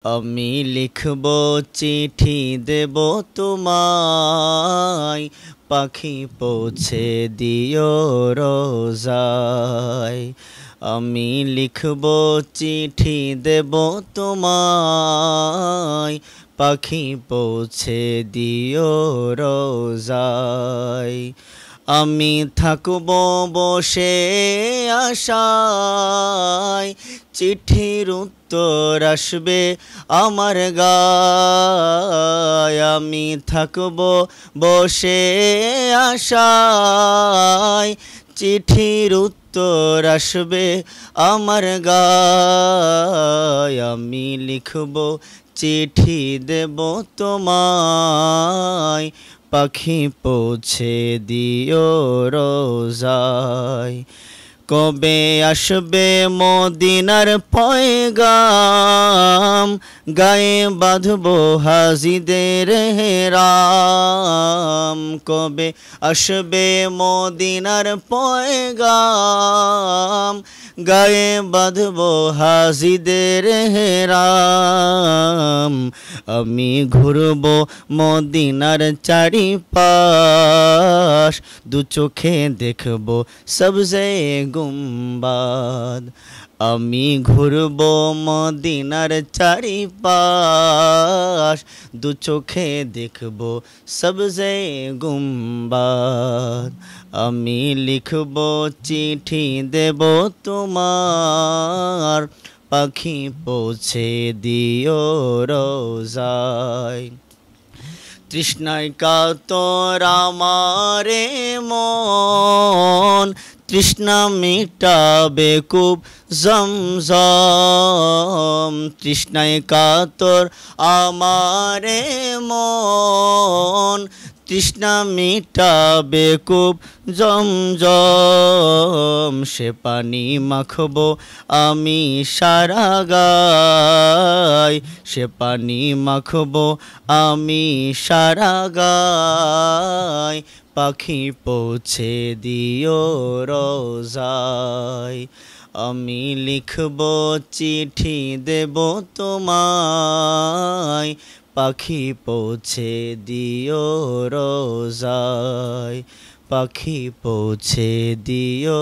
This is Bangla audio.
আমি লিখব চিঠি দেব তোমায়, পাখি পৌঁছে দিও রোজায়। আমি লিখব চিঠি দেব তোমায়, পাখি পৌঁছে দিও রোজায়। আমি থাকব বসে আশায়, চিঠির উত্তর আসবে আমার গায়। আমি থাকব বসে আশায়, চিঠির উত্তর আসবে আমার গায়। আমি লিখব চিঠি দেব তোমায়, পাখি পৌঁছে দিও রোজায়। কবে আসবে মদিনার পয়গাম, গায়ে বাঁধব হাজিদের হেরাম। কবে আসবে মদিনার পয়গাম, গায়ে বাঁধব হাজিদের হেরাম। আমি ঘুরব মদিনার চারিপাশ, দু চোখে দেখব সবজে গুম্বাদ। আমি ঘুরব মদিনার চারিপাশ, দু চোখে দেখব সবজে গুম্বাদ। আমি লিখব চিঠি দেব তোমার, পাখি পৌঁছে দিও রোজায়। তৃষ্ণায় কাতর আমারে মন, তৃষ্ণা মিটাবে কূপ জমজম। তৃষ্ণায় কাতর আমারে মন, তৃষ্ণা মিটাবে কূপ জমজম। সে পানি মাখব আমি সারা গায়, সে পানি মাখব আমি সারা গায়। পাখি পৌঁছে দিও রোজায়। আমি লিখব চিঠি দেব তোমায়, পাখি পৌঁছে দিও রোজায়। পাখি পৌঁছে দিও